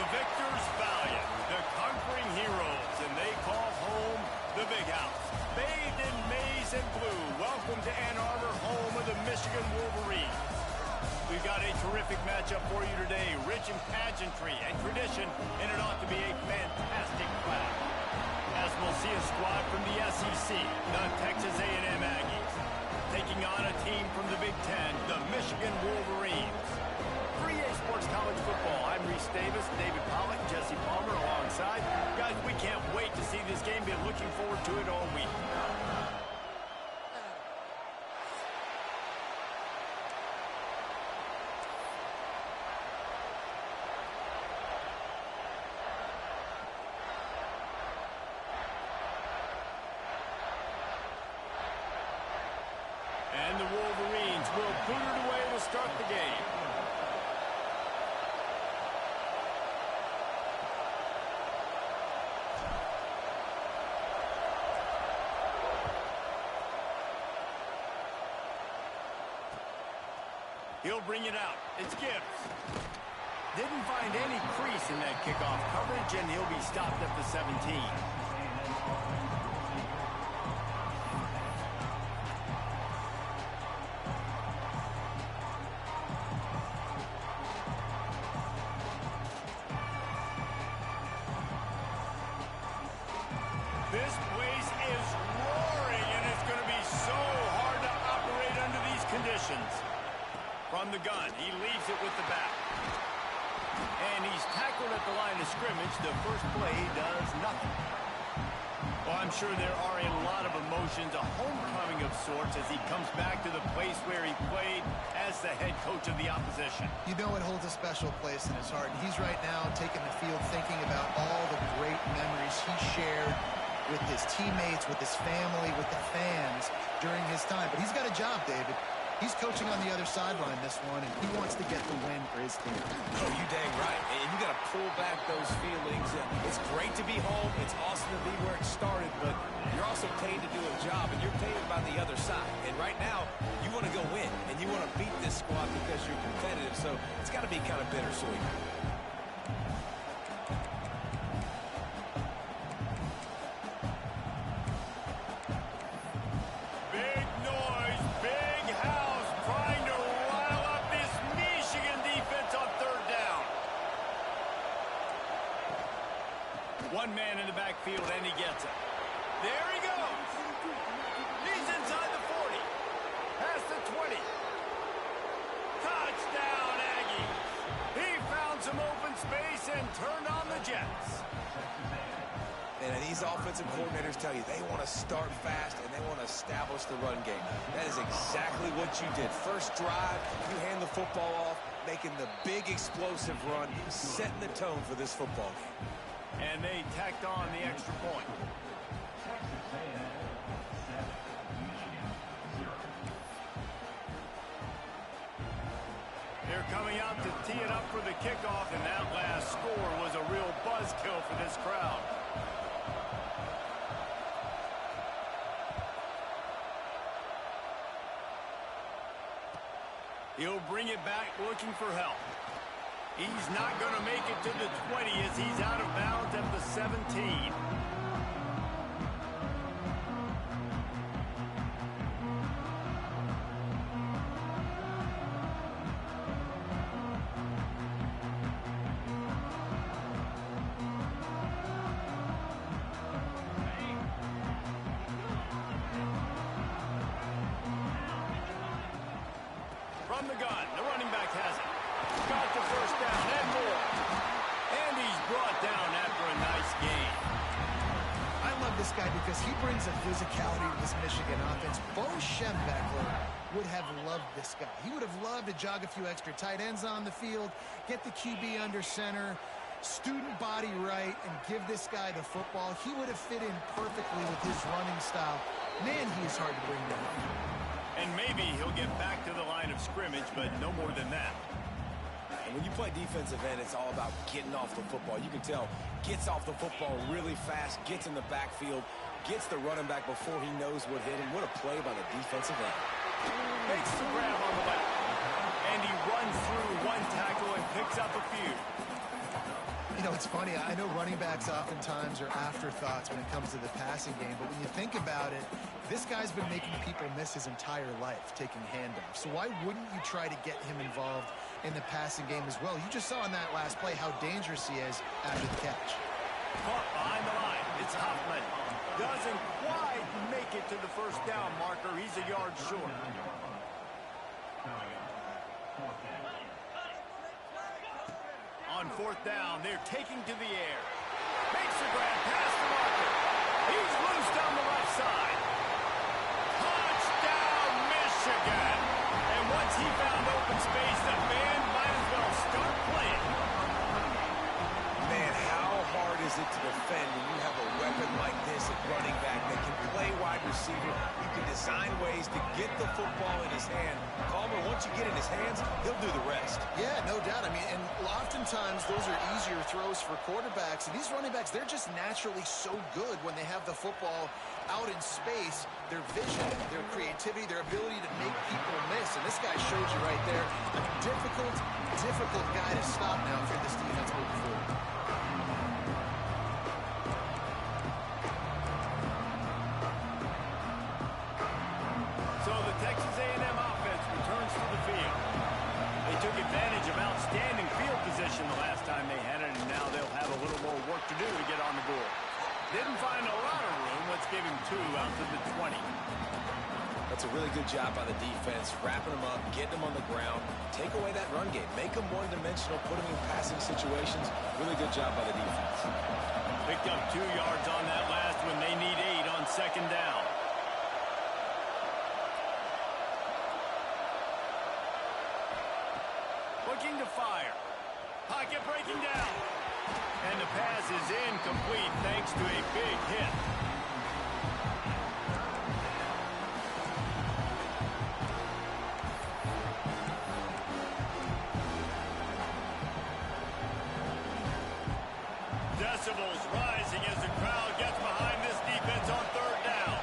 victors valiant, the conquering heroes, and they call home the Big House. Bathed in maize and blue, welcome to Ann Arbor, home of the Michigan Wolverines. We've got a terrific matchup for you today, rich in pageantry and tradition, and it ought to be a fantastic clash. As we'll see a squad from the SEC, the Texas A&M Aggies, taking on a team from the Big Ten, the Michigan Wolverines. 3A Sports College Football. I'm Reese Davis, David Pollack, Jesse Palmer alongside. Guys, we can't wait to see this game. Been looking forward to it all week. And the Wolverines will boot it away to start the game. He'll bring it out. It's Gibbs. Didn't find any crease in that kickoff coverage, and he'll be stopped at the 17. This place is roaring, and it's going to be so hard to operate under these conditions. From the gun, he leaves it with the back. And he's tackled at the line of scrimmage. The first play does nothing. Well, I'm sure there are a lot of emotions, a homecoming of sorts, as he comes back to the place where he played as the head coach of the opposition. You know it holds a special place in his heart. And he's right now taking the field thinking about all the great memories he shared with his teammates, with his family, with the fans during his time. But he's got a job, David. He's coaching on the other sideline this one, and he wants to get the win for his team. Oh, you dang right. And you got to pull back those feelings. It's great to be home. It's awesome to be where it started, but you're also paid to do a job, and you're paid by the other side. And right now, you want to go win, and you want to beat this squad because you're competitive, so it's got to be kind of bittersweet. One man in the backfield, and he gets it. There he goes. He's inside the 40. Past the 20. Touchdown, Aggies. He found some open space and turned on the Jets. And these offensive coordinators tell you they want to start fast and they want to establish the run game. That is exactly what you did. First drive, you hand the football off, making the big explosive run, setting the tone for this football game. And they tacked on the extra point. They're coming out to tee it up for the kickoff, and that last score was a real buzzkill for this crowd. He'll bring it back looking for help. He's not going to make it to the 20 as he's out of bounds at the 17. From the gun, the running back has it. Got the first down and more. And he's brought down after a nice game. I love this guy because he brings a physicality to this Michigan offense. Bo Schembechler would have loved this guy. He would have loved to jog a few extra tight ends on the field, get the QB under center, student body right, and give this guy the football. He would have fit in perfectly with his running style. Man, he is hard to bring down. And maybe he'll get back to the line of scrimmage, but no more than that. And when you play defensive end, it's all about getting off the football. You can tell, gets off the football really fast, gets in the backfield, gets the running back before he knows what hit him. What a play by the defensive end. Makes the grab on the left. And he runs through one tackle and picks up a few. You know, it's funny. I know running backs oftentimes are afterthoughts when it comes to the passing game, but when you think about it, this guy's been making people miss his entire life taking handoffs. So why wouldn't you try to get him involved in the passing game as well? You just saw in that last play how dangerous he is after the catch. Caught behind the line. It's Hoffman. Doesn't quite make it to the first down marker. He's a yard short. On fourth down, they're taking to the air. Makes the grab past the marker. He's loose down the left side. Touchdown, Michigan. And once he found open space, the band might as well start playing. Man, how hard is it to defend when you have a weapon like this at running back that can play wide receiver? You can design ways to get the football in his hand. Palmer, once you get in his hands, he'll do the rest. Yeah, no doubt. I mean, and oftentimes those are easier throws for quarterbacks. And these running backs, they're just naturally so good when they have the football out in space. Their vision, their creativity, their ability to make people miss. And this guy showed you right there a difficult guy to stop now for this defense moving forward. So the Texas A&M offense returns to the field. They took advantage of outstanding field position the last time they had it, and now they'll have a little more work to do to get on the board. Didn't find a lot of room. Let's give him 2 out to the 20. That's a really good job by the defense, wrapping them up, getting them on the ground, take away that run game, make them one-dimensional, put them in passing situations. Really good job by the defense. Picked up 2 yards on that last one. They need 8 on second down. Looking to fire. Pocket breaking down. And the pass is incomplete thanks to a big hit. Decibels rising as the crowd gets behind this defense on third down.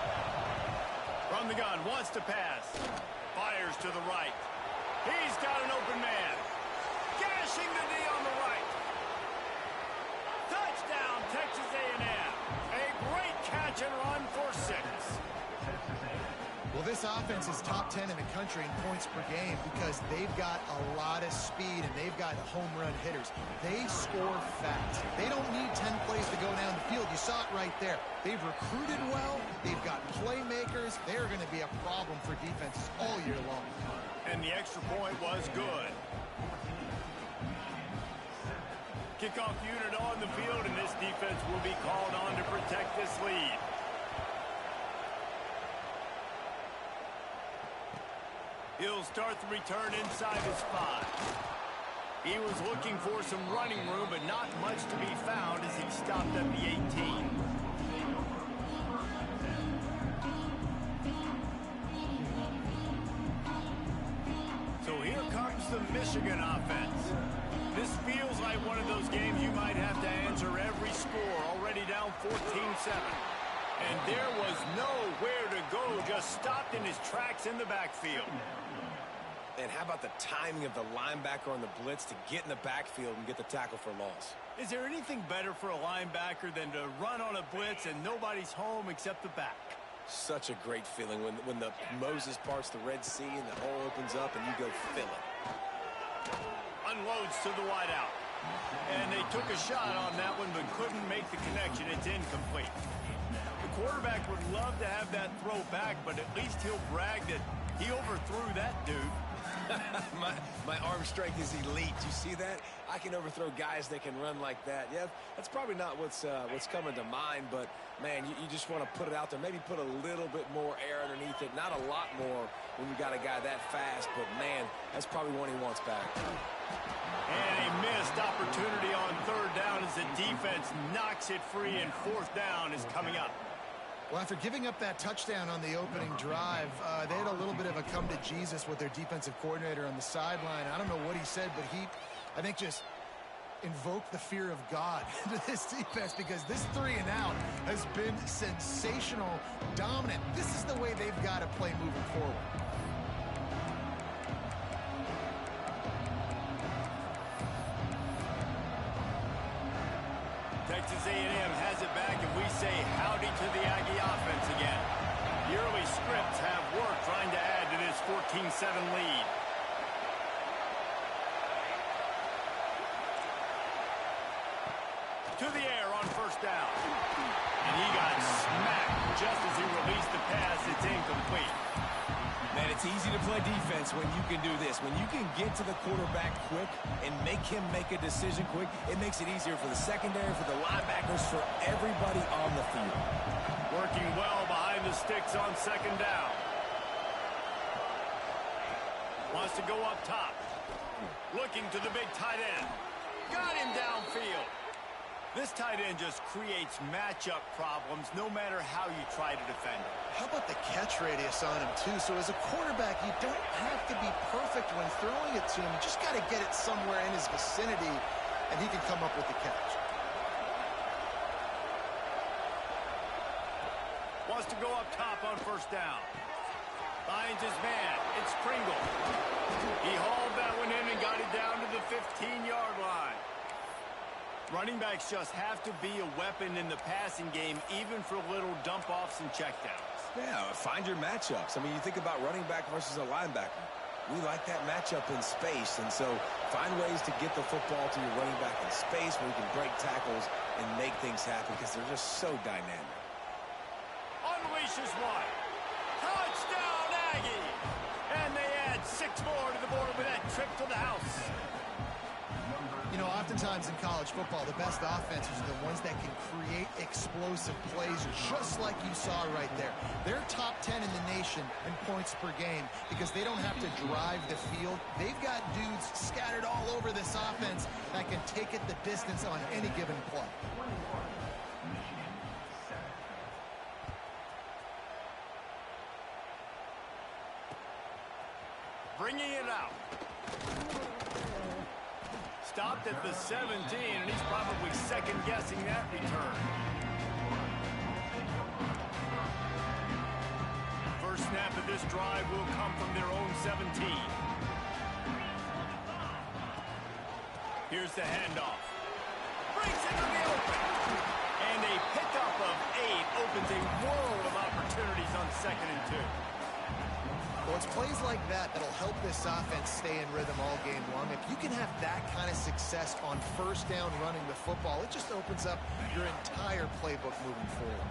From the gun, wants to pass. Fires to the right. He's got an open man. Gashing the knee on the right. Touchdown, Texas A&M. A great catch and run for 6. Well, this offense is top 10 in the country in points per game because they've got a lot of speed and they've got home run hitters. They score fast. They don't need 10 plays to go down the field. You saw it right there. They've recruited well. They've got playmakers. They're going to be a problem for defenses all year long. And the extra point was good. Kickoff unit on the field, and this defense will be called on to protect this lead. He'll start the return inside his 5. He was looking for some running room, but not much to be found as he stopped at the 18. So here comes the Michigan offense. This feels like one of those games you might have to answer every score, already down 14-7. And there was nowhere to go, just stopped in his tracks in the backfield. And how about the timing of the linebacker on the blitz to get in the backfield and get the tackle for loss? Is there anything better for a linebacker than to run on a blitz and nobody's home except the back? Such a great feeling when the Moses parts the Red Sea and the hole opens up and you go fill it. Unloads to the wideout. And they took a shot on that one but couldn't make the connection. It's incomplete. The quarterback would love to have that throw back, but at least he'll brag that he overthrew that dude. my arm strength is elite. You see that? I can overthrow guys that can run like that. Yeah, that's probably not what's coming to mind, but man, you just want to put it out there. Maybe put a little bit more air underneath it. Not a lot more when you got a guy that fast, but man, that's probably one he wants back. And a missed opportunity on third down as the defense knocks it free, and fourth down is coming up. Well, after giving up that touchdown on the opening drive, they had a little bit of a come to Jesus with their defensive coordinator on the sideline. I don't know what he said, but he, I think, just invoked the fear of God into this defense because this 3 and out has been sensational, dominant. This is the way they've got to play moving forward. Texas A&M has it back, and we say howdy to the Aggie offense again. The early scripts have worked trying to add to this 14-7 lead. To the air on first down. And he got smacked just as he released the pass. It's incomplete. Man, it's easy to play defense when you can do this. When you can get to the quarterback quick and make him make a decision quick, it makes it easier for the secondary, for the linebackers, for everybody on the field. Working well behind the sticks on second down. Wants to go up top. Looking to the big tight end. Got him downfield. This tight end just creates matchup problems no matter how you try to defend him. How about the catch radius on him, too? So as a quarterback, you don't have to be perfect when throwing it to him. You just got to get it somewhere in his vicinity, and he can come up with the catch. Wants to go up top on first down. Finds his man. It's Pringle. He hauled that one in and got it down to the 15-yard line. Running backs just have to be a weapon in the passing game, even for little dump-offs and checkdowns. Yeah, find your matchups. I mean, you think about running back versus a linebacker. We like that matchup in space, and so find ways to get the football to your running back in space where you can break tackles and make things happen because they're just so dynamic. Unleashes one. Touchdown, Aggie! And they add 6 more to the board with that trip to the house. You know, oftentimes in college football, the best offenses are the ones that can create explosive plays, just like you saw right there. They're top 10 in the nation in points per game because they don't have to drive the field. They've got dudes scattered all over this offense that can take it the distance on any given play. Bringing it out. Stopped at the 17, and he's probably second-guessing that return. First snap of this drive will come from their own 17. Here's the handoff. Breaks into the open. And a pickup of 8 opens a world of opportunities on 2nd and 2. Well, it's plays like that that'll help this offense stay in rhythm all game long. If you can have that kind of success on first down running the football, it just opens up your entire playbook moving forward.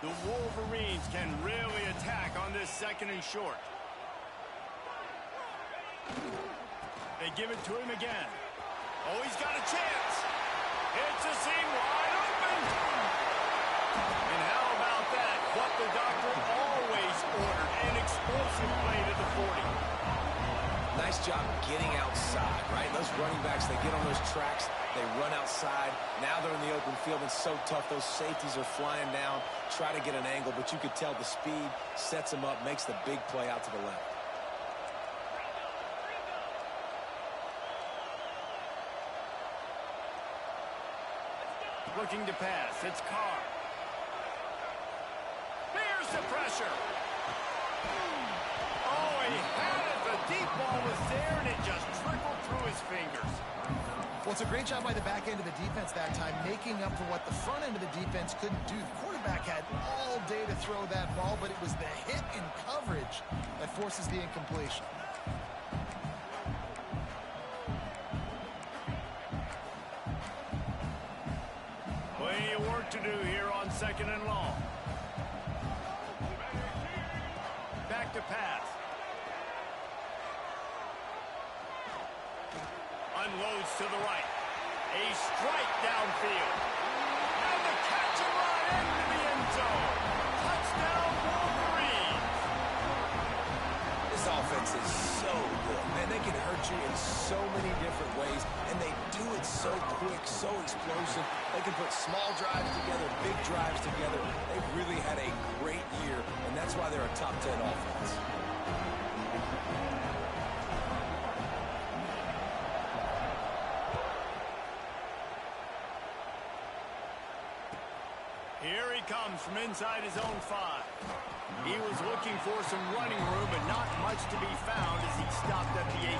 The Wolverines can really attack on this 2nd and short. They give it to him again. Oh, he's got a chance. It's a seam wide open. And how about that? What the doctor always ordered. An explosive play to the 40. Nice job getting outside, right? Those running backs, they get on those tracks, they run outside. Now they're in the open field. It's so tough. Those safeties are flying down, try to get an angle, but you could tell the speed sets them up, makes the big play out to the left. Looking to pass. It's Carr. Here's the pressure. Oh, he had it. The deep ball was there, and it just trickled through his fingers. Well, it's a great job by the back end of the defense that time, making up for what the front end of the defense couldn't do. The quarterback had all day to throw that ball, but it was the hit in coverage that forces the incompletion. Plenty of work to do here on 2nd and long. Back to pass. Unloads to the right. A strike downfield. And the catch and run into the end zone. Touchdown, Wolverines. This offense is so good. Man, they can hurt you in so many different ways, and they do it so quick, so explosive. They can put small drives together, big drives together. They've really had a great year, and that's why they're a top 10 offense. Here he comes from inside his own 5. He was looking for some running room, but not much to be found as he stopped at the 18.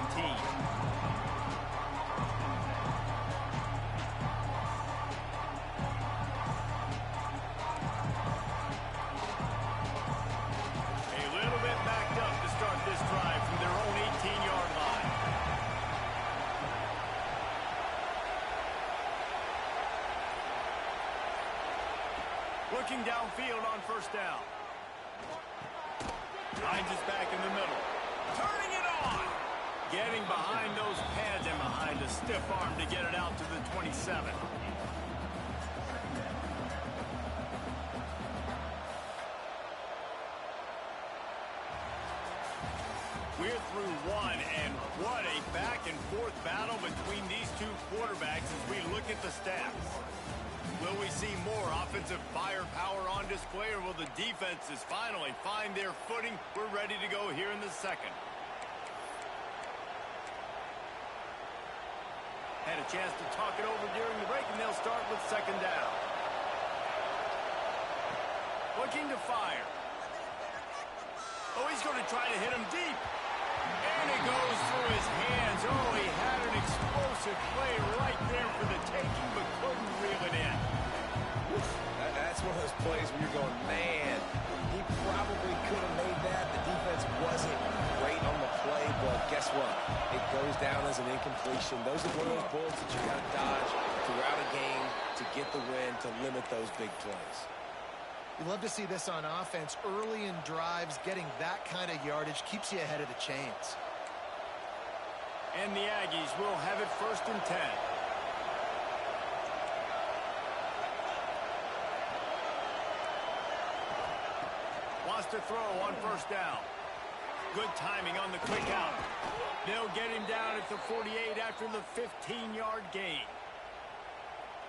looking downfield on first down. Finds us back in the middle. Turning it on. Getting behind those pads and behind a stiff arm to get it out to the 27. We're through one, and what a back-and-forth battle between these two quarterbacks as we look at the stats. Will we see more offensive firepower on display, or will the defenses finally find their footing? We're ready to go here in the second. Had a chance to talk it over during the break, and they'll start with second down. Looking to fire. Oh, he's going to try to hit him deep. And it goes through his hands. Oh, he had an explosive play right there for the taking, but couldn't reel it in. That's one of those plays where you're going, man, he probably could have made that. The defense wasn't great on the play, but guess what? It goes down as an incompletion. Those are one of those bullets that you got to dodge throughout a game to get the win, to limit those big plays. You love to see this on offense. Early in drives, getting that kind of yardage keeps you ahead of the chains. And the Aggies will have it 1st and 10. Wants to throw on first down. Good timing on the quick out. They'll get him down at the 48 after the 15-yard gain.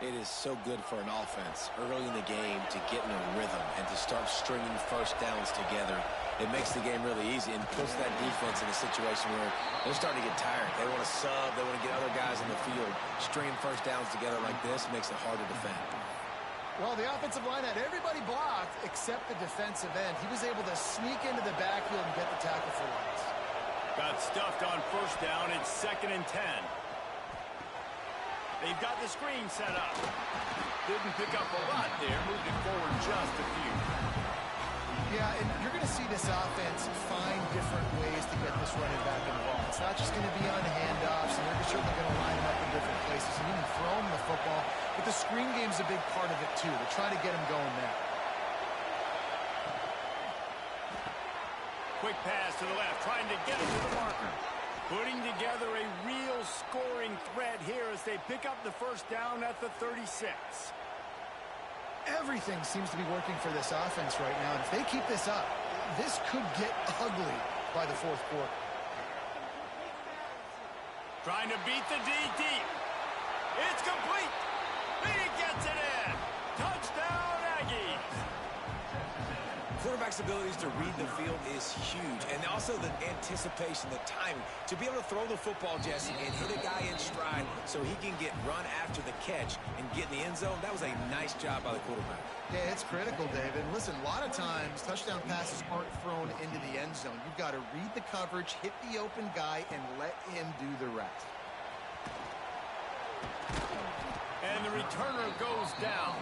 It is so good for an offense early in the game to get in a rhythm and to start stringing first downs together. It makes the game really easy and puts that defense in a situation where they're starting to get tired. They want to sub. They want to get other guys in the field. Stringing first downs together like this makes it hard to defend. Well, the offensive line had everybody blocked except the defensive end. He was able to sneak into the backfield and get the tackle for once. Got stuffed on first down. It's 2nd and 10. They've got the screen set up. Didn't pick up a lot there. Moved it forward just a few. Yeah, and you're going to see this offense find different ways to get this running back involved. It's not just going to be on handoffs, and they're certainly going to line him up in different places and even throw him the football. But the screen game's a big part of it, too. They're trying to get him going there. Quick pass to the left, trying to get it to the marker. Putting together a real scoring threat here as they pick up the first down at the 36. Everything seems to be working for this offense right now. And if they keep this up, this could get ugly by the 4th quarter. Trying to beat the D deep. It's complete. He gets it in. Touchdown, Aggies. Quarterback's abilities to read the field is huge, and also the anticipation, the timing. To be able to throw the football, Jesse, and hit a guy in stride so he can get run after the catch and get in the end zone, that was a nice job by the quarterback. Yeah, it's critical, David. Listen, a lot of times touchdown passes aren't thrown into the end zone. You've got to read the coverage, hit the open guy, and let him do the rest. And the returner goes down.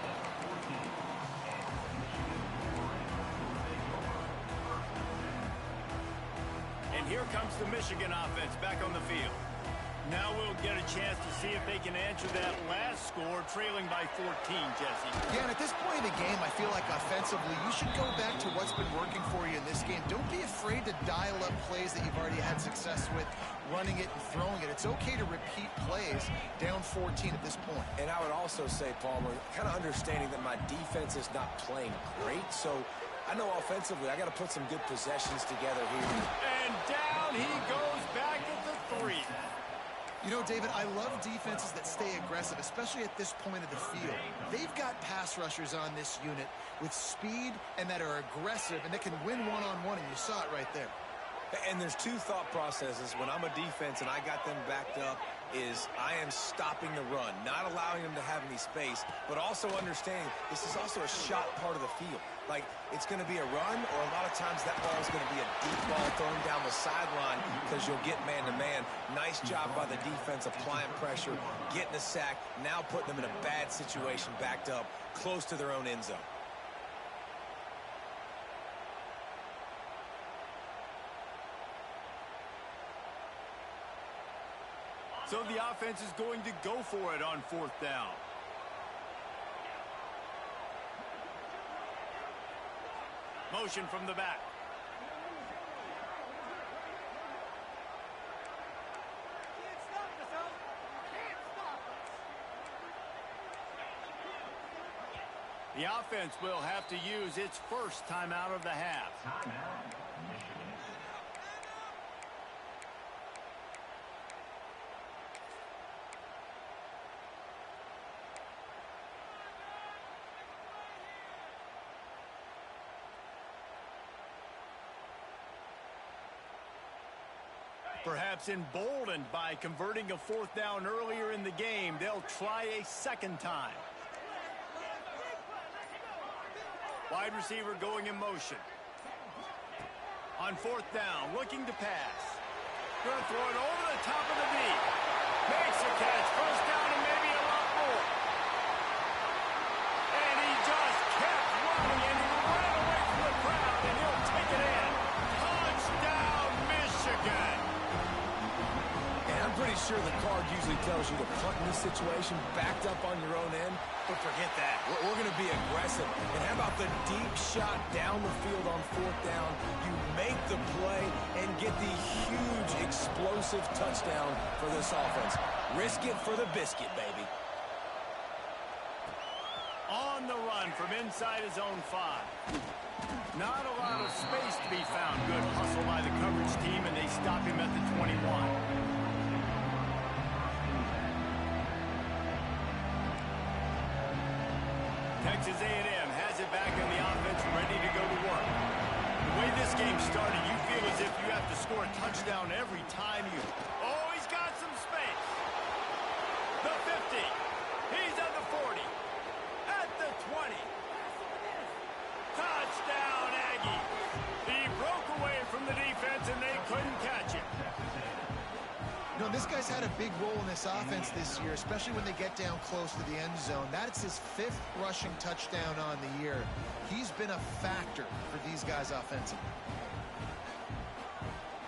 And here comes the Michigan offense back on the field. Now we'll get a chance to see if they can answer that last score, trailing by 14, Jesse. Yeah, and at this point in the game, I feel like offensively, you should go back to what's been working for you in this game. Don't be afraid to dial up plays that you've already had success with, running it and throwing it. It's okay to repeat plays down 14 at this point. And I would also say, Palmer, kind of understanding that my defense is not playing great, so I know offensively I got to put some good possessions together here. And down he goes back at the 3. You know, David, I love defenses that stay aggressive, especially at this point of the field. They've got pass rushers on this unit with speed and that are aggressive and that can win one-on-one, and you saw it right there. And there's two thought processes when I'm a defense and I got them backed up is I am stopping the run, not allowing them to have any space, but also understanding this is also a shot part of the field. Like, it's going to be a run, or a lot of times that ball is going to be a deep ball thrown down the sideline because you'll get man-to-man. Nice job by the defense applying pressure, getting a sack, now putting them in a bad situation backed up close to their own end zone. So the offense is going to go for it on 4th down. Motion from the back. The offense will have to use its first timeout of the half. Perhaps emboldened by converting a fourth down earlier in the game, they'll try a second time. Wide receiver going in motion. On fourth down, looking to pass. Going to throw it over the top of the knee. Makes a catch. First down and maybe a lot more. And he just kept running and he ran away from the crowd and he'll take it in. Touchdown, Michigan. And I'm pretty sure the card usually tells you to punt in this situation, backed up on your own end. But forget that. We're going to be aggressive. And how about the deep shot down the field on fourth down? You make the play and get the huge explosive touchdown for this offense. Risk it for the biscuit, baby. On the run from inside his own 5. Not a lot of space to be found. Good hustle by the coverage team, and they stop him at the 21. Texas A&M has it back in the offense, ready to go to work. The way this game started, you feel as if you have to score a touchdown every time you... Oh, he's got some space. The 50. He's at the 40. At the 20. Touchdown, Aggie. He broke away from the defense, and they couldn't catch him. You know, this guy's had a big role in this offense this year, especially when they get down close to the end zone. That's his 5th rushing touchdown on the year. He's been a factor for these guys offensively.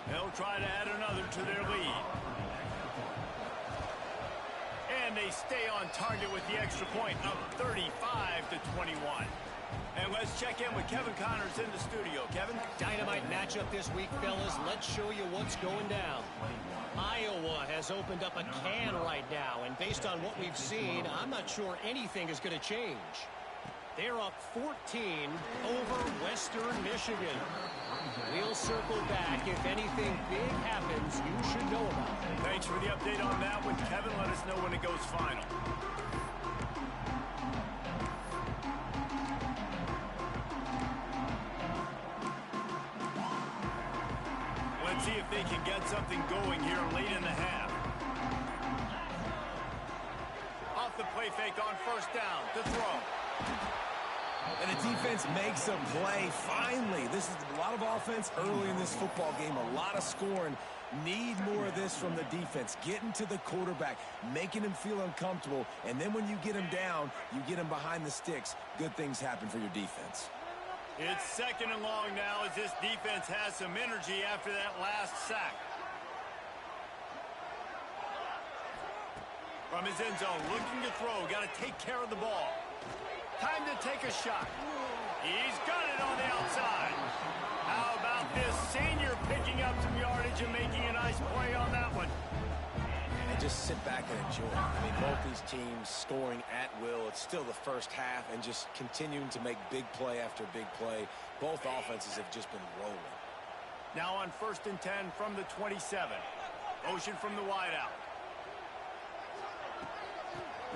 They'll try to add another to their lead. And they stay on target with the extra point, up 35-21. And let's check in with Kevin Connors in the studio. Kevin? Dynamite matchup this week, fellas. Let's show you what's going down. Iowa has opened up a can right now, and based on what we've seen, I'm not sure anything is going to change. They're up 14 over Western Michigan. We'll circle back. If anything big happens, you should know about it. Thanks for the update on that one, Kevin. Let us know when it goes final. Let's see if they can get something going here late in the half. Off the play fake on first down to throw. And the defense makes a play. Finally, this is a lot of offense early in this football game, a lot of scoring. Need more of this from the defense. Getting to the quarterback, making him feel uncomfortable, and then when you get him down, you get him behind the sticks. Good things happen for your defense. It's 2nd and long now as this defense has some energy after that last sack. From his end zone, looking to throw. Got to take care of the ball. Time to take a shot. He's got it on the outside. How about this senior picking up some yardage and making a nice play on that one? And just sit back and enjoy. I mean, both these teams scoring at will. It's still the first half and just continuing to make big play after big play. Both offenses have just been rolling. Now on 1st and 10 from the 27. Motion from the wideout.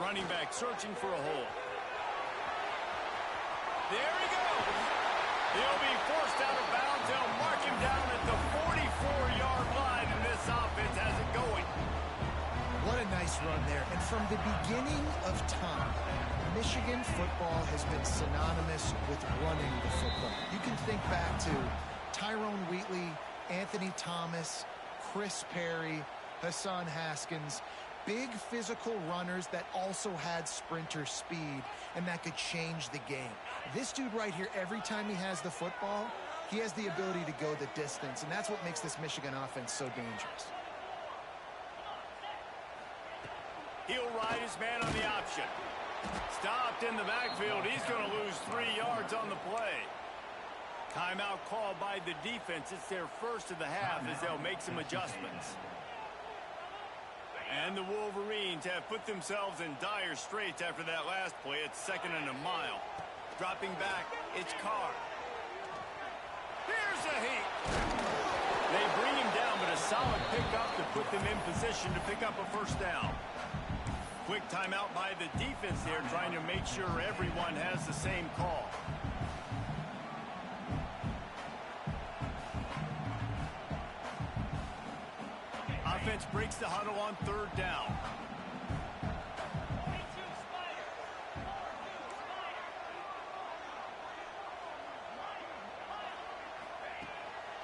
Running back searching for a hole. There he goes. He'll be forced out of bounds. They'll mark him down at the 44-yard line, and this offense has it going. What a nice run there. And from the beginning of time, Michigan football has been synonymous with running the football. You can think back to Tyrone Wheatley, Anthony Thomas, Chris Perry, Hassan Haskins. Big physical runners that also had sprinter speed and that could change the game. This dude right here, every time he has the football, he has the ability to go the distance, and that's what makes this Michigan offense so dangerous. He'll ride his man on the option. Stopped in the backfield. He's going to lose 3 yards on the play. Timeout called by the defense. It's their first of the half as they'll make some adjustments. And the Wolverines have put themselves in dire straits after that last play. It's 2nd and a mile. Dropping back, it's Carr. Here's a heat. They bring him down, but a solid pickup to put them in position to pick up a first down. Quick timeout by the defense there, trying to make sure everyone has the same call. Offense breaks the huddle on 3rd down.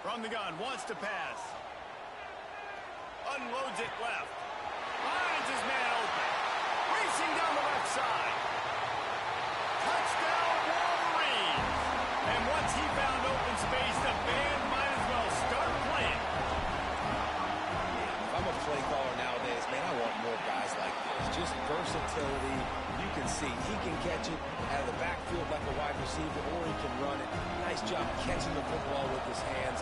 From the gun, wants to pass. Unloads it left. Finds his man open. Racing down the left side. Touchdown, Wolverines. And once he found open space, the band might as well start playing. If I'm a play caller nowadays, man, I want more guys like this. Just versatility. You can see he can catch it out of the backfield like a wide receiver, or he can run it. Nice job catching the football with his hands,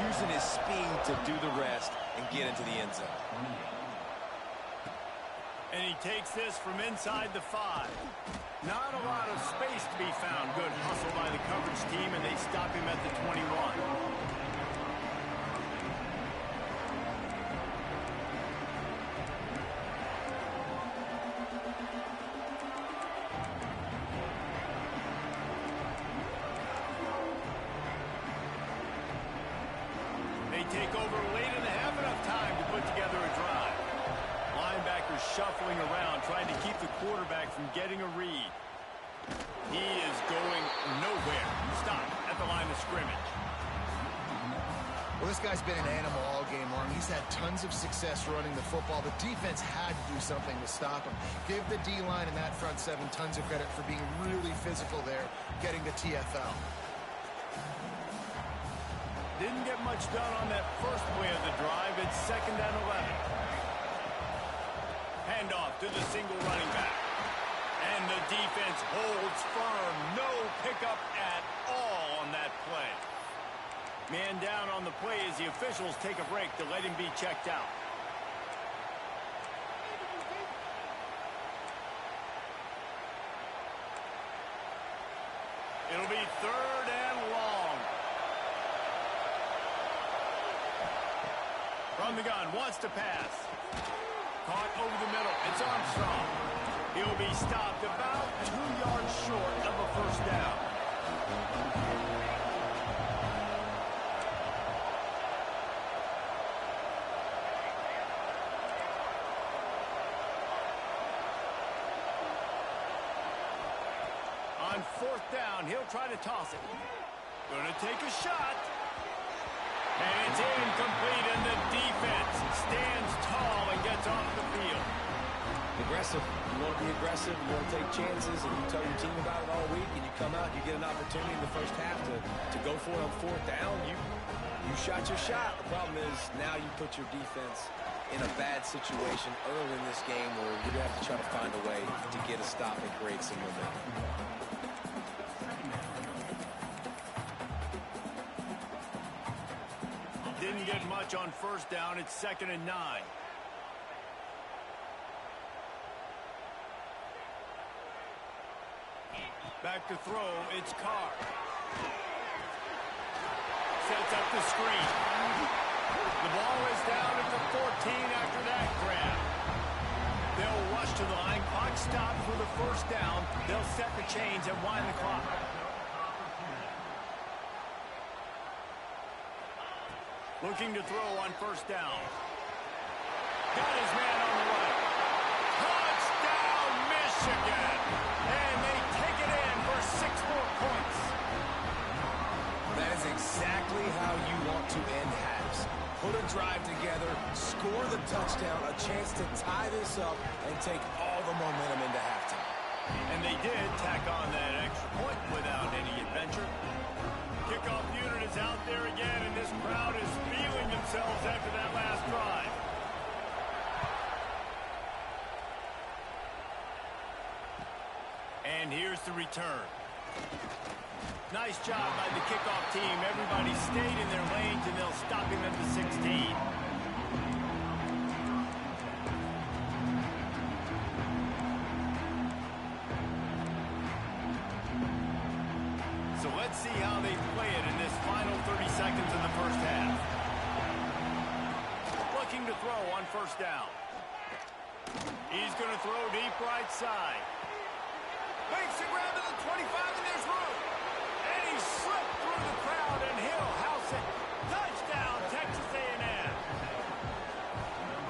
using his speed to do the rest and get into the end zone. And he takes this from inside the 5. Not a lot of space to be found. Good hustle by the coverage team, and they stop him at the 21. Take over late in the half, enough time to put together a drive. Linebackers shuffling around, trying to keep the quarterback from getting a read. He is going nowhere. Stop at the line of scrimmage. Well, this guy's been an animal all game long. He's had tons of success running the football. The defense had to do something to stop him. Give the D-line and that front 7 tons of credit for being really physical there, getting the TFL. Didn't get much done on that first play of the drive. It's 2nd and 11. Handoff to the single running back. And the defense holds firm. No pickup at all on that play. Man down on the play as the officials take a break to let him be checked out. It'll be 3rd and long. From the gun, wants to pass. Caught over the middle. It's Armstrong. He'll be stopped about 2 yards short of a first down. On 4th down, he'll try to toss it. Gonna take a shot. And it's incomplete, and the defense stands tall and gets off the field. Aggressive. You want to be aggressive. You want to take chances, and you tell your team about it all week, and you come out, you get an opportunity in the first half to go for it on 4th down. You shot your shot. The problem is now you put your defense in a bad situation early in this game where you're going to have to try to find a way to get a stop and create some momentum. Didn't get much on 1st down. It's 2nd and 9. Back to throw. It's Carr. Sets up the screen. The ball is down at the 14 after that grab. They'll rush to the line. Clock stopped for the first down. They'll set the chains and wind the clock. Looking to throw on 1st down. Got his man on the right. Touchdown, Michigan! And they take it in for 6 more points. That is exactly how you want to end halves. Put a drive together, score the touchdown, a chance to tie this up, and take all the momentum into halftime. And they did tack on that extra point without any adventure. Kickoff unit is out there again, and this crowd is feeling themselves after that last drive. And here's the return. Nice job by the kickoff team. Everybody stayed in their lanes, and they'll stop him at the 16. So let's see how they play it in this final 30 seconds of the first half. Looking to throw on first down. He's going to throw deep right side. Makes a grab to the 25, and there's room. And he slipped through the crowd, and he'll house it. Touchdown, Texas A&M.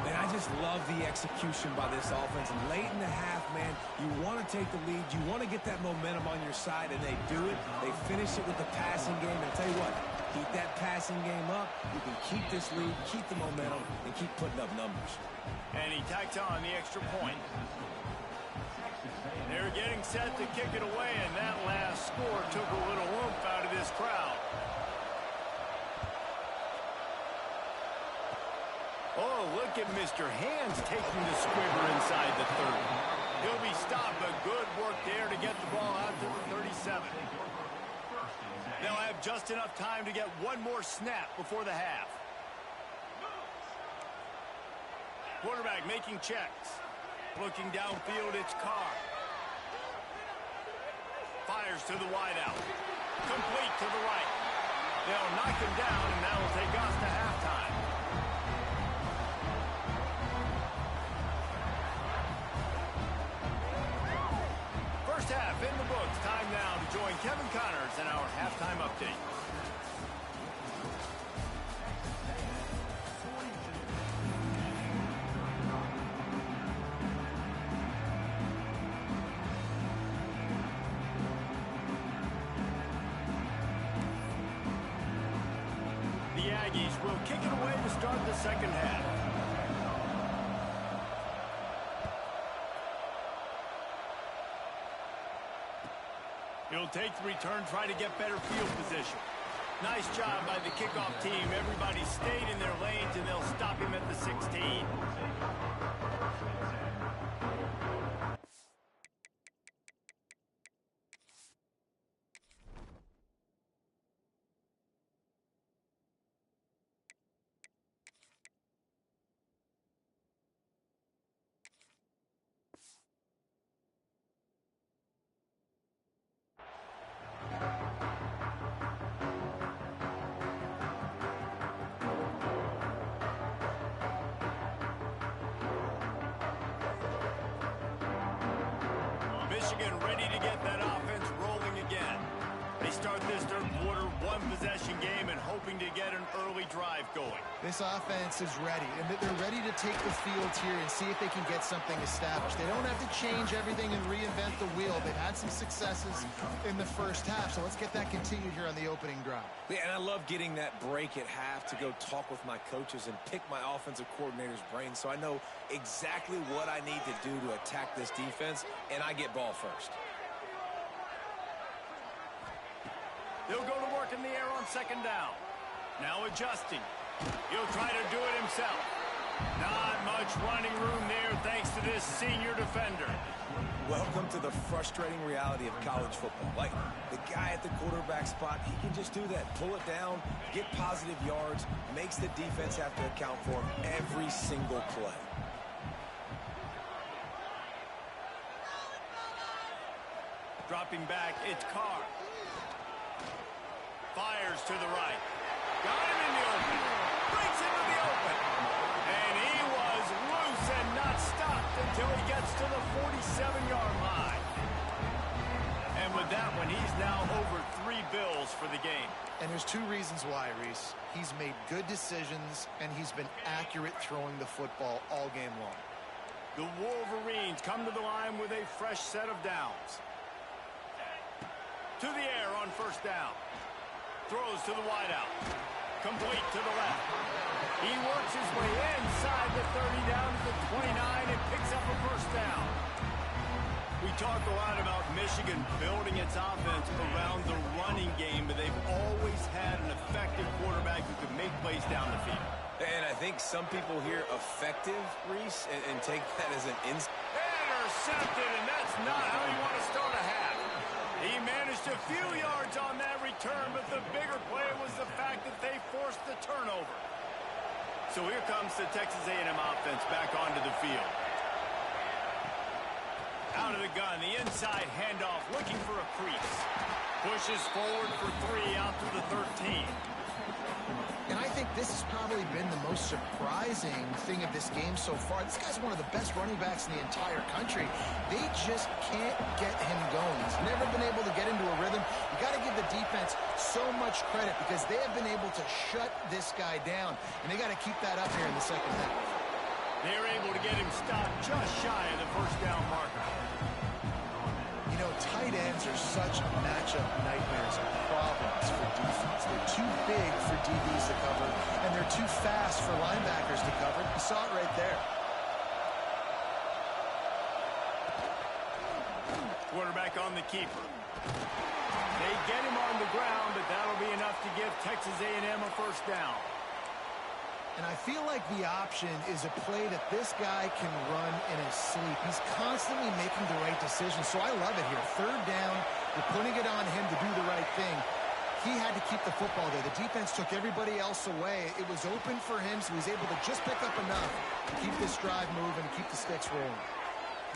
Man, I just love the execution by this offense. And late in the half, man, you want to take the lead. You want to get that momentum on your side, and they do it. They finish it with the passing game. And I'll tell you what, keep that passing game up. You can keep this lead, keep the momentum, and keep putting up numbers. And he tacked on the extra point. They're getting set to kick it away, and that last score took a little oomph out of this crowd. Oh, look at Mr. Hands taking the squibber inside the 30. He'll be stopped, but good work there to get the ball out to the 37. They'll have just enough time to get one more snap before the half. Quarterback making checks. Looking downfield, it's Carr. Fires to the wideout. Complete to the right. They'll knock him down, and that'll take us to halftime. First half in the books. Time now to join Kevin Connors in our halftime update. The Aggies will kick it away to start the second half. He'll take the return, try to get better field position. Nice job by the kickoff team. Everybody stayed in their lanes, and they'll stop him at the 16. Michigan ready to get that offense rolling again. They start this third quarter one-possession game and hoping to get an early drive going. This offense is ready, and they're ready to take the field here and see if they can get something established. They don't have to change everything and reinvent the wheel. They've had some successes in the first half, so let's get that continued here on the opening drive. Yeah, and I love getting that break at half to go talk with my coaches and pick my offensive coordinator's brain so I know exactly what I need to do to attack this defense, and I get ball first. They'll go to work in the air on second down. Now adjusting. He'll try to do it himself. Not much running room there thanks to this senior defender. Welcome to the frustrating reality of college football. Like, the guy at the quarterback spot, he can just do that. Pull it down, get positive yards, makes the defense have to account for him every single play. Dropping back, it's Carr. Fires to the right. Got him in the open. Breaks into the open. And he was loose and not stopped until he gets to the 47-yard line. And with that one, he's now over 3 bills for the game. And there's 2 reasons why, Reese. He's made good decisions, and he's been accurate throwing the football all game long. The Wolverines come to the line with a fresh set of downs. To the air on first down. Throws to the wideout. Complete to the left. He works his way inside the 30 down to the 29 and picks up a first down. We talk a lot about Michigan building its offense around the running game, but they've always had an effective quarterback who could make plays down the field. And I think some people hear effective, Reese, and take that as an intercepted, and that's not how you want to start a half. He managed just a few yards on that return, but the bigger play was the fact that they forced the turnover. So here comes the Texas A&M offense back onto the field. Out of the gun, the inside handoff, looking for a crease. Pushes forward for 3 out to the 13. And I think this has probably been the most surprising thing of this game so far. This guy's one of the best running backs in the entire country. They just can't get him going. He's never been able to get into a rhythm. You got to give the defense so much credit because they have been able to shut this guy down. And they got to keep that up here in the second half. They're able to get him stopped just shy of the first down marker. You know, tight ends are such matchup nightmares and problems for defense. They're too big for DBs to cover, and they're too fast for linebackers to cover. You saw it right there. Quarterback on the keeper. They get him on the ground, but that'll be enough to give Texas A&M a first down. And I feel like the option is a play that this guy can run in his sleep. He's constantly making the right decision, so I love it here. Third down, you're putting it on him to do the right thing. He had to keep the football there. The defense took everybody else away. It was open for him, so he's able to just pick up enough to keep this drive moving and keep the sticks rolling.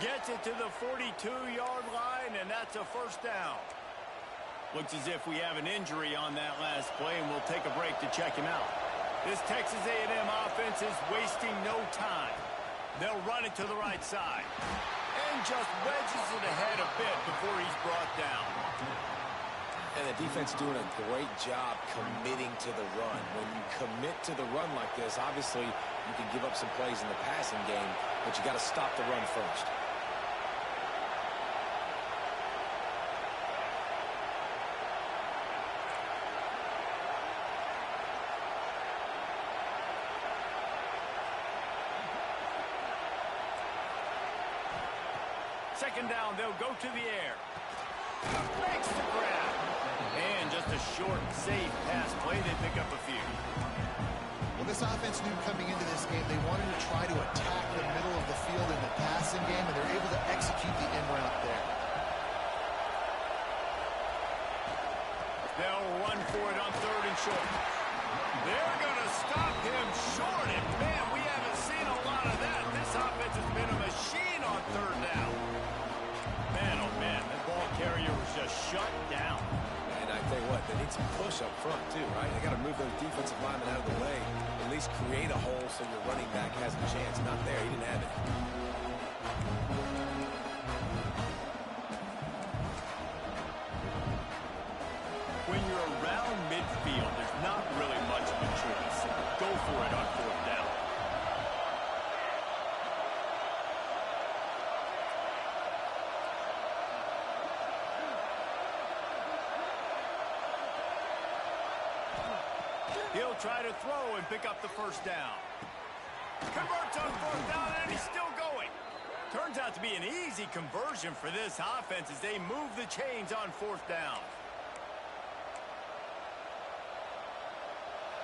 Gets it to the 42-yard line, and that's a first down. Looks as if we have an injury on that last play, and we'll take a break to check him out. This Texas A&M offense is wasting no time. They'll run it to the right side. And just wedges it ahead a bit before he's brought down. And the defense doing a great job committing to the run. When you commit to the run like this, obviously you can give up some plays in the passing game, but you got to stop the run first. Second down, they'll go to the air. Makes the grab. And just a short, safe pass play. They pick up a few. Well, this offense knew coming into this game they wanted to try to attack the middle of the field in the passing game, and they're able to execute the in route there. They'll run for it on 3rd and short. They're going to stop him short, and man, we haven't seen a lot of that. This offense has been a machine on 3rd down. Man, oh man, that ball carrier was just shut down. And I tell you what, they need some push up front too, right? They got to move those defensive linemen out of the way, at least create a hole so your running back has a chance. Not there, he didn't have it. When you're around midfield, there's not really much of a choice. Go for it on 4th down. He'll try to throw and pick up the first down. Converts on 4th down, and he's still going. Turns out to be an easy conversion for this offense as they move the chains on 4th down.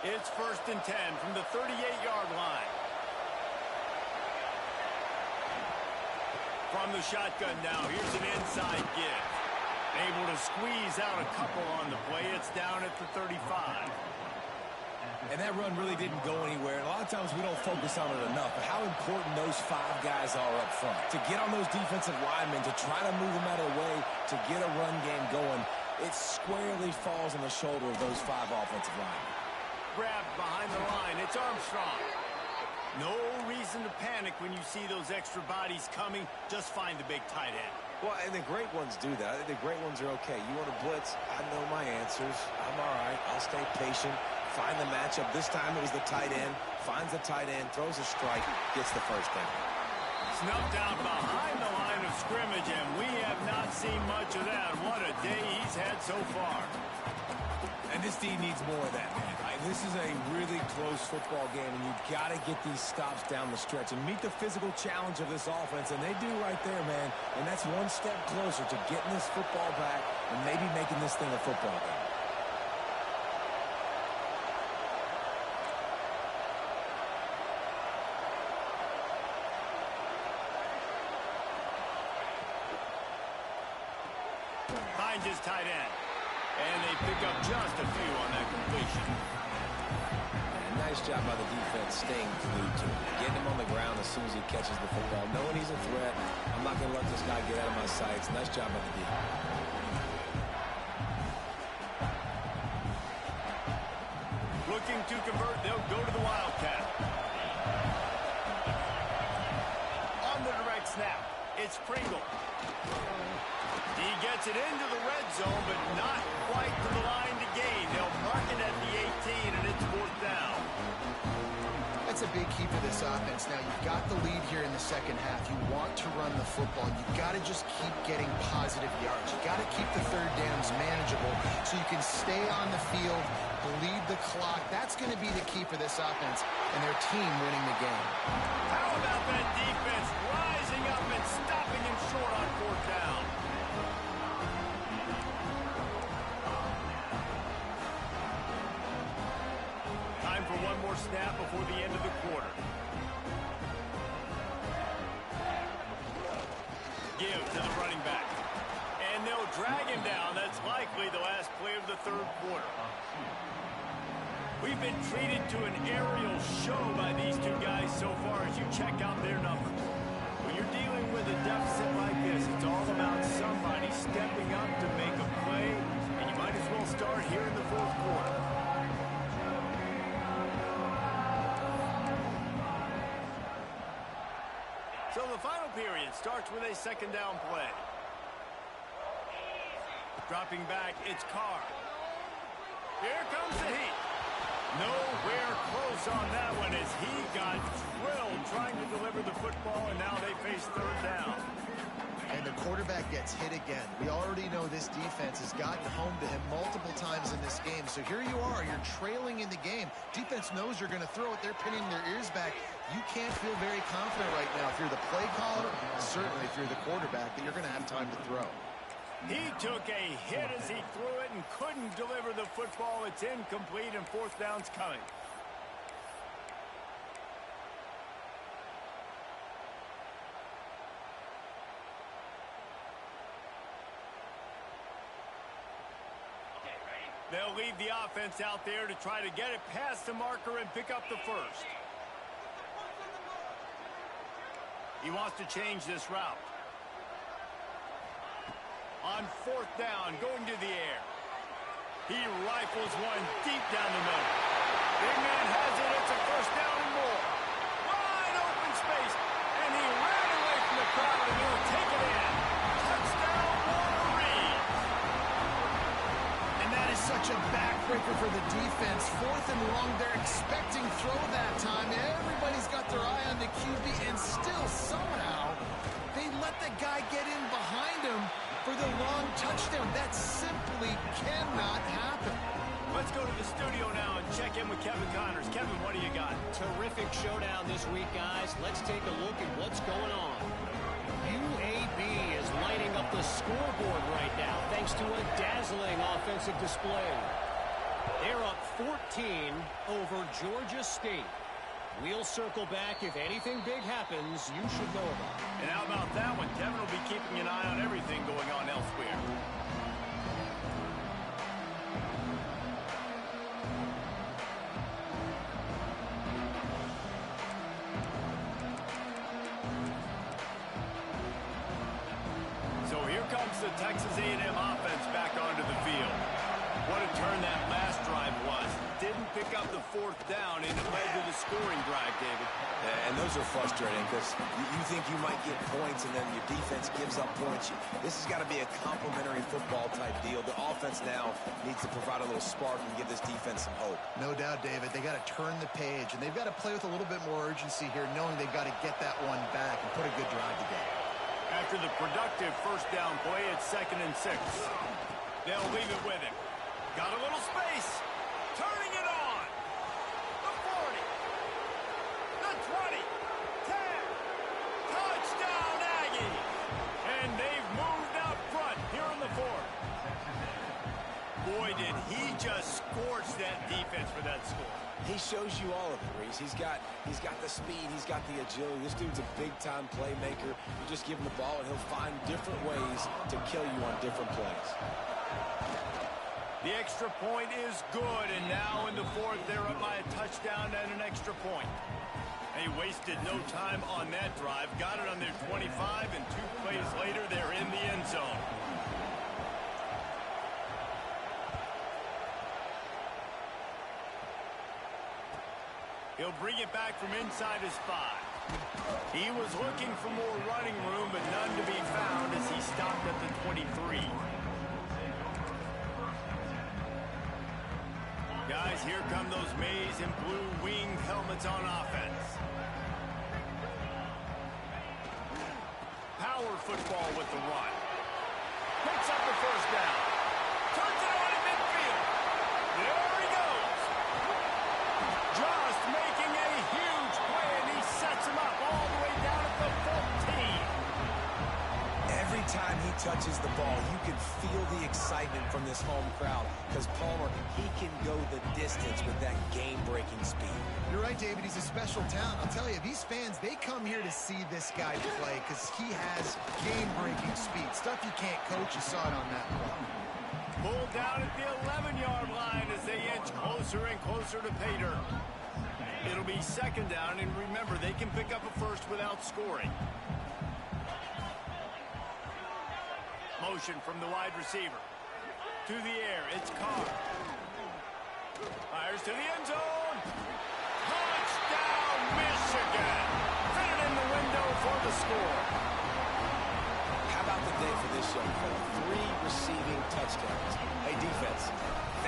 It's 1st and 10 from the 38-yard line. From the shotgun now, here's an inside give. Able to squeeze out a couple on the play. It's down at the 35. And that run really didn't go anywhere. A lot of times we don't focus on it enough, but how important those 5 guys are up front. To get on those defensive linemen, to try to move them out of the way, to get a run game going, it squarely falls on the shoulder of those 5 offensive linemen. Grabbed behind the line. It's Armstrong. No reason to panic when you see those extra bodies coming. Just find the big tight end. Well, and the great ones do that. I think the great ones are okay. You want to blitz? I know my answers. I'm all right. I'll stay patient. Find the matchup. This time it was the tight end. Finds the tight end, throws a strike, gets the first down. Snuffed out behind the line of scrimmage, and we have not seen much of that. What a day he's had so far. And this team needs more of that, man. This is a really close football game, and you've got to get these stops down the stretch and meet the physical challenge of this offense, and they do right there, man. And that's one step closer to getting this football back and maybe making this thing a football game. Finds his tight end. And they pick up just a few on that completion. And nice job by the defense staying glued to him. Getting him on the ground as soon as he catches the football. Knowing he's a threat. I'm not going to let this guy get out of my sights. Nice job by the defense. Looking to convert, they'll go to the Wildcat. On the direct snap, it's Pringle. He gets it into the red zone, but not quite to the line to gain. They'll mark it at the 18, and it's 4th down. That's a big key for this offense. Now, you've got the lead here in the second half. You want to run the football. You've got to just keep getting positive yards. You've got to keep the third downs manageable so you can stay on the field, bleed the clock. That's going to be the key for this offense and their team winning the game. How about that defense rising up and stopping him short on 4th down? Time for one more snap before the end of the quarter. Give to the running back. And they'll drag him down. That's likely the last play of the 3rd quarter. We've been treated to an aerial show by these two guys so far as you check out their numbers. When you're dealing with a deficit like this, it's all about somebody stepping up to make a play, and you might as well start here in the 4th quarter. So the final period starts with a 2nd down play. Dropping back, it's Carr. Here comes the heat. Nowhere close on that one as he got drilled trying to deliver the football, and now they face 3rd down. And the quarterback gets hit again. We already know this defense has gotten home to him multiple times in this game. So here you are, you're trailing in the game. Defense knows you're going to throw it. They're pinning their ears back. You can't feel very confident right now if you're the play caller, certainly if you're the quarterback, that you're going to have time to throw. He took a hit as he threw it and couldn't deliver the football. It's incomplete, and 4th down's coming. They'll leave the offense out there to try to get it past the marker and pick up the 1st. He wants to change this route. On 4th down, going to the air. He rifles one deep down the middle. Big man has it. It's a 1st down and more. Wide open space. And he ran away from the crowd, and he'll take it in. Touchdown, Wolverine. And that is such a backbreaker for the defense. 4th and long, they're expecting throw that time. Everybody's got their eye on the QB, and still somehow they let the guy get in behind him for the long touchdown. That simply cannot happen. Let's go to the studio now and check in with Kevin Connors. Kevin, what do you got? Terrific showdown this week, guys. Let's take a look at what's going on. UAB is lighting up the scoreboard right now thanks to a dazzling offensive display. They're up 14 over Georgia State. We'll circle back. If anything big happens, you should know about it. And how about that one? Kevin will be keeping an eye on everything going on elsewhere. So here comes the Texas A&M offense back onto the field. What a turn that last drive was. Didn't pick up the 4th down, and it led to the scoring drive, David. And those are frustrating because you think you might get points and then your defense gives up points. This has got to be a complementary football type deal. The offense now needs to provide a little spark and give this defense some hope. No doubt, David. They got to turn the page, and they've got to play with a little bit more urgency here, knowing they've got to get that one back and put a good drive together. After the productive 1st down play, it's 2nd and 6. They'll leave it with him. Got a little space. Turning it on. The 40. The 20. 10. Touchdown, Aggies. And they've moved out front here in the 4th. Boy, did he just scorch that defense for that score. He shows you all of it, Reese. He's got the speed. He's got the agility. This dude's a big-time playmaker. You just give him the ball, and he'll find different ways to kill you on different plays. The extra point is good, and now in the fourth, they're up by a touchdown and an extra point. They wasted no time on that drive. Got it on their 25, and 2 plays later, they're in the end zone. He'll bring it back from inside his 5. He was looking for more running room, but none to be found as he stopped at the 23. Guys, here come those maize and blue winged helmets on offense. Power football with the run. Picks up the first down. Turns it on in midfield. There he goes. Just making a huge play, and he sets him up all the way down at the 14. Every time he touches the ball, you can feel the excitement from this home crowd because Palmer, he can go the distance with that game-breaking speed. You're right, David. He's a special talent. I'll tell you, these fans, they come here to see this guy play because he has game-breaking speed. Stuff you can't coach. You saw it on that play. Pulled down at the 11-yard line as they inch closer and closer to pay dirt. It'll be second down, and remember, they can pick up a first without scoring. Motion from the wide receiver. To the air, it's Carr. Fires to the end zone. Touchdown, Michigan! Fit it in the window for the score. How about the day for this young fella? 3 receiving touchdowns. Hey, defense,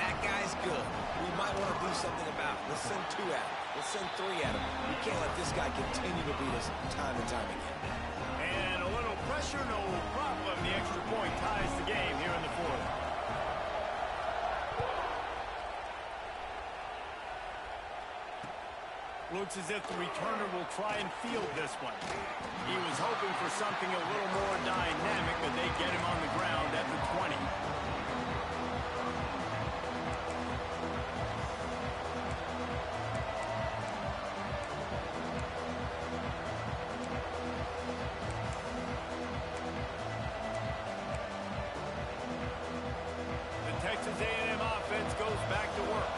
that guy's good. We might want to do something about it. Let's send 2 at him. Let's send 3 at him. We can't let this guy continue to beat us time and time again. And a little pressure, no problem. The extra point ties the game here in the fourth. Looks as if the returner will try and field this one. He was hoping for something a little more dynamic, but they get him on the ground at the 20. The Texas A&M offense goes back to work.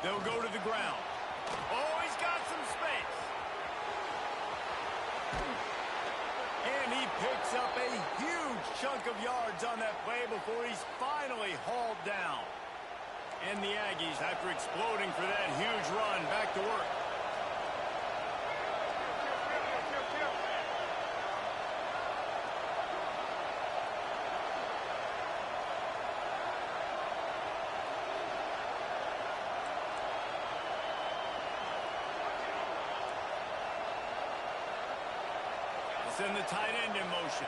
They'll go to the ground. Oh, he's got some space. And he picks up a huge chunk of yards on that play before he's finally hauled down. And the Aggies, after exploding for that huge run, back to work. Send the tight end in motion.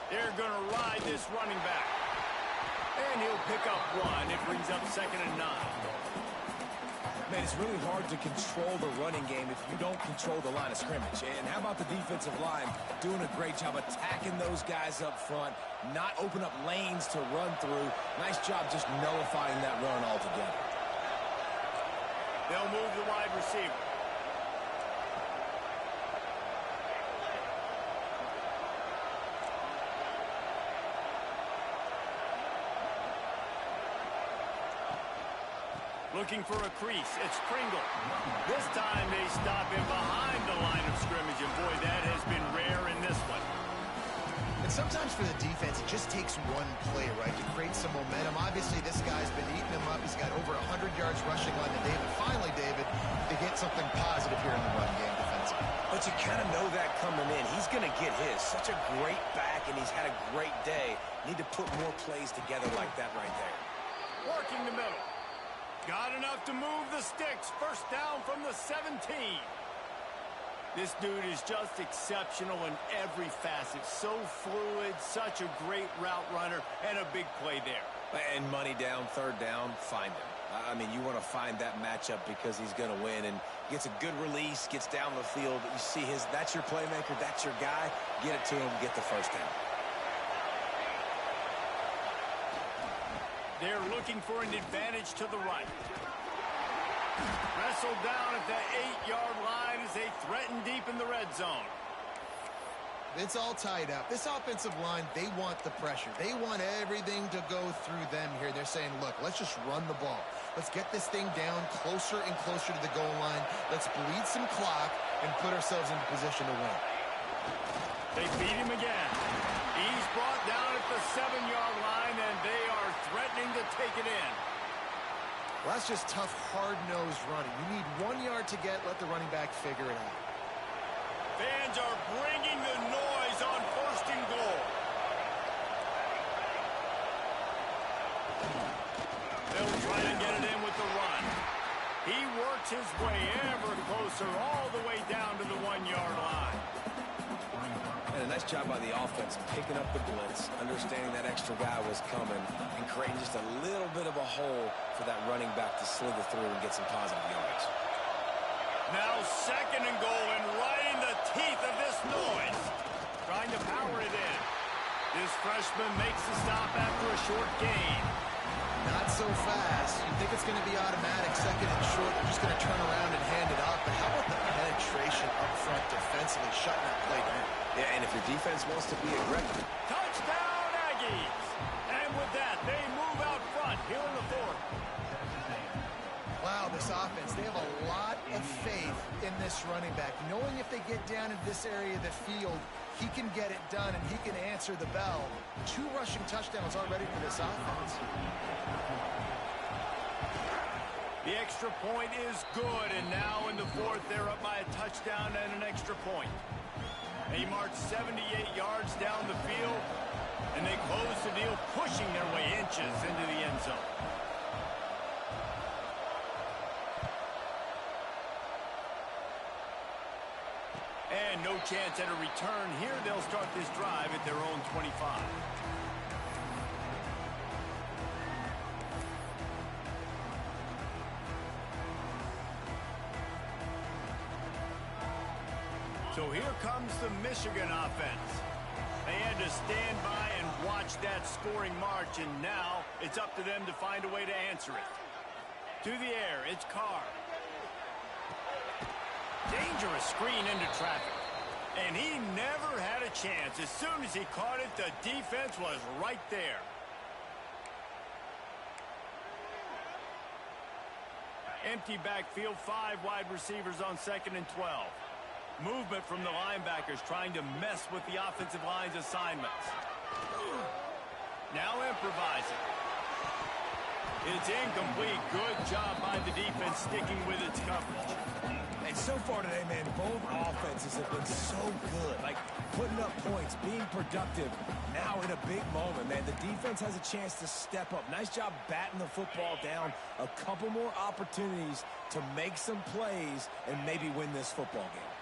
They're going to ride this running back. And he'll pick up 1. It brings up 2nd and 9. Man, it's really hard to control the running game if you don't control the line of scrimmage. And how about the defensive line doing a great job attacking those guys up front, not open up lanes to run through. Nice job just nullifying that run altogether. They'll move the wide receiver. Looking for a crease. It's Pringle. This time they stop him behind the line of scrimmage, and boy, that has been rare in this one. And sometimes for the defense, it just takes one play, right, to create some momentum. Obviously, this guy's been eating him up. He's got over 100 yards rushing on to David. Finally, David, to get something positive here in the run game defensively. But you kind of know that coming in. He's going to get his. Such a great back, and he's had a great day. Need to put more plays together like that right there. Working the middle. Got enough to move the sticks. First down from the 17. This dude is just exceptional in every facet. So fluid, such a great route runner, and a big play there. And money down, 3rd down, find him. I mean, you want to find that matchup because he's going to win and gets a good release, gets down the field. You see that's your playmaker, that's your guy. Get it to him, get the first down. They're looking for an advantage to the right. Wrestled down at the 8-yard line as they threaten deep in the red zone. It's all tied up. This offensive line, they want the pressure. They want everything to go through them here. They're saying, look, let's just run the ball. Let's get this thing down closer and closer to the goal line. Let's bleed some clock and put ourselves into position to win. They beat him again. He's brought down at the 7-yard line, and they are threatening to take it in. Well, that's just tough, hard-nosed running. You need 1 yard to get. Let the running back figure it out. Fans are bringing the noise on 1st and goal. They'll try to get it in with the run. He works his way ever closer all the way down to the 1-yard line. And a nice job by the offense picking up the blitz, understanding that extra guy was coming, and creating just a little bit of a hole for that running back to slither through and get some positive yards. Now 2nd and goal, and right in the teeth of this noise. Trying to power it in. This freshman makes the stop after a short gain. Not so fast. You think it's going to be automatic, 2nd and short. They're just going to turn around and hand it off. But how about the penetration up front defensively, shutting that play down? Yeah, and if your defense wants to be aggressive. Touchdown, Aggies! And with that, they move out front here in the 4th. Wow, this offense, they have a lot of faith in this running back. Knowing if they get down into this area of the field, he can get it done and he can answer the bell. 2 rushing touchdowns already for this offense. The extra point is good, and now in the 4th, they're up by a touchdown and an extra point. They march 78 yards down the field, and they close the deal, pushing their way inches into the end zone. And no chance at a return here. They'll start this drive at their own 25. So here comes the Michigan offense. They had to stand by and watch that scoring march, and now it's up to them to find a way to answer it. To the air, it's Carr. Dangerous screen into traffic. And he never had a chance. As soon as he caught it, the defense was right there. Empty backfield, 5 wide receivers on 2nd and 12. Movement from the linebackers trying to mess with the offensive line's assignments. Now improvising. It's incomplete. Good job by the defense sticking with its coverage. And so far today, man, both offenses have been so good. Like, putting up points, being productive. Now in a big moment, man, the defense has a chance to step up. Nice job batting the football down. A couple more opportunities to make some plays and maybe win this football game.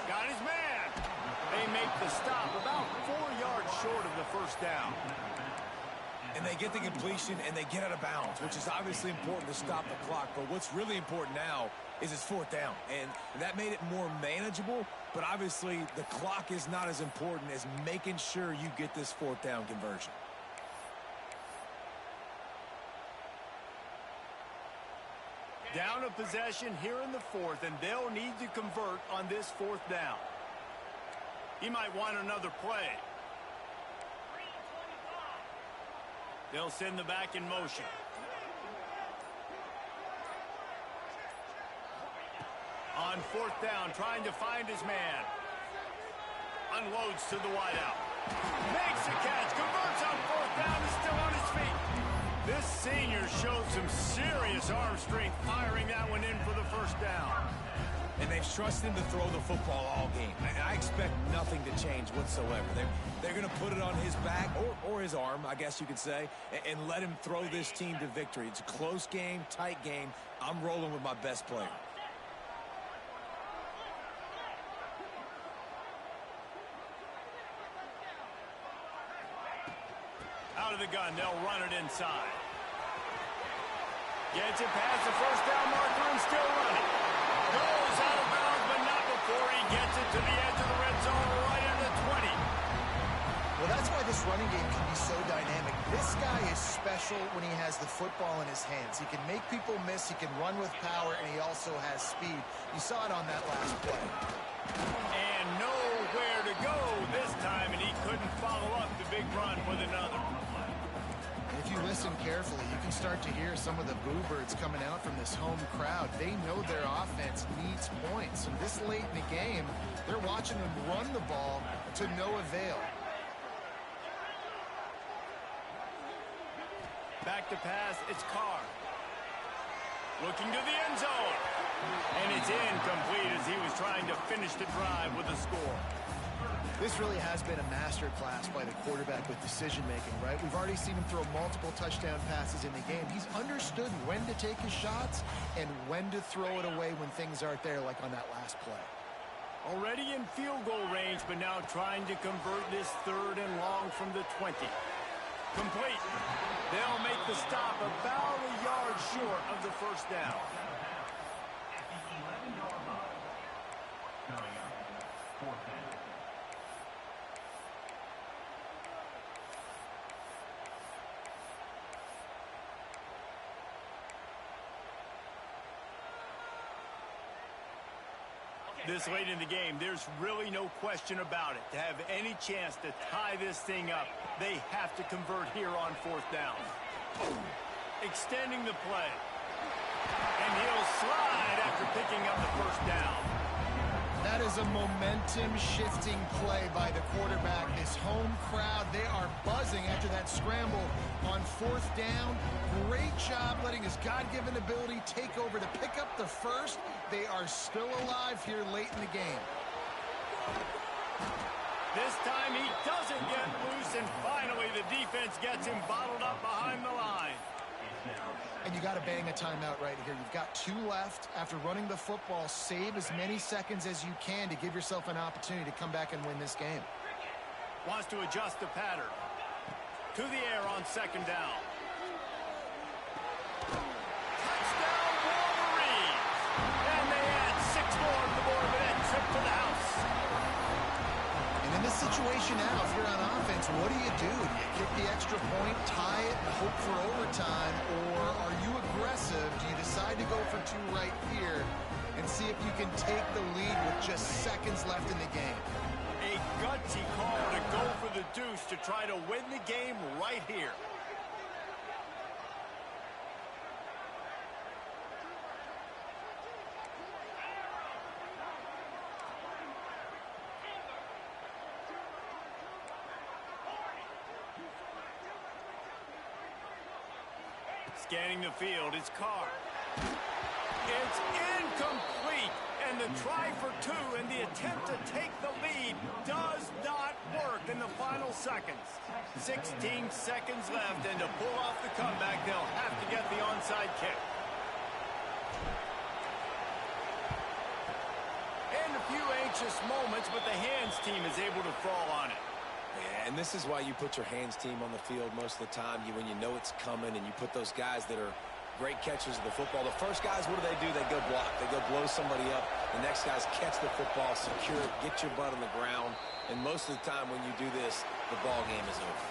Got his man. They make the stop about 4 yards short of the 1st down. And they get the completion, and they get out of bounds, which is obviously important to stop the clock. But what's really important now is it's 4th down. And that made it more manageable, but obviously the clock is not as important as making sure you get this 4th down conversion. Down a possession here in the 4th, and they'll need to convert on this 4th down. He might want another play. They'll send the back in motion. On 4th down, trying to find his man. Unloads to the wideout. Makes a catch, converts on 4th down, is still on his feet. This senior showed some serious arm strength, firing that one in for the 1st down. And they've trusted him to throw the football all game. I expect nothing to change whatsoever. They're going to put it on his back, or his arm, I guess you could say, and let him throw this team to victory. It's a close game, tight game. I'm rolling with my best player. Out of the gun, they'll run it inside. Gets it past the 1st down marker and still running. Goes out of bounds, but not before he gets it to the edge of the red zone right into the 20. Well, Well, that's why this running game can be so dynamic. This guy is special when he has the football in his hands. He can make people miss, he can run with power, and he also has speed. You saw it on that last play. And nowhere to go this time, and he couldn't follow up the big run with another. If you listen carefully, you can start to hear some of the boo birds coming out from this home crowd. They know their offense needs points. And this late in the game, they're watching them run the ball to no avail. Back to pass, it's Carr. Looking to the end zone. And it's incomplete as he was trying to finish the drive with a score. This really has been a master class by the quarterback with decision-making, right? We've already seen him throw multiple touchdown passes in the game. He's understood when to take his shots and when to throw it away when things aren't there, like on that last play. Already in field goal range, but now trying to convert this 3rd and long from the 20. Complete. They'll make the stop about a yard short of the first down. This late in the game, there's really no question about it. To have any chance to tie this thing up, they have to convert here on 4th down. Extending the play. And he'll slide after picking up the first down. That is a momentum-shifting play by the quarterback. This home crowd, they are buzzing after that scramble on 4th down. Great job letting his God-given ability take over to pick up the first. They are still alive here late in the game. This time he doesn't get loose, and finally the defense gets him bottled up behind the line. And you got to bang a timeout right here. You've got 2 left. After running the football, save as many seconds as you can to give yourself an opportunity to come back and win this game. Wants to adjust the pattern. To the air on 2nd down. Touchdown Wolverines! And they add 6 more to the board with that trip to the house. And in this situation now, if you're on offense, what do? Do you kick the extra point, tie it, and hope for overtime, or are you aggressive? Do you decide to go for 2 right here and see if you can take the lead with just seconds left in the game? A gutsy call to go for the deuce to try to win the game right here. Scanning the field, it's Carr. It's incomplete, and the try for 2 and the attempt to take the lead does not work in the final seconds. 16 seconds left, and to pull off the comeback, they'll have to get the onside kick. And a few anxious moments, but the hands team is able to fall on it. Yeah, and this is why you put your hands team on the field most of the time. When you know it's coming, and you put those guys that are great catchers of the football. The first guys, what do? They go block. They go blow somebody up. The next guys catch the football, secure it, get your butt on the ground. And most of the time when you do this, the ball game is over.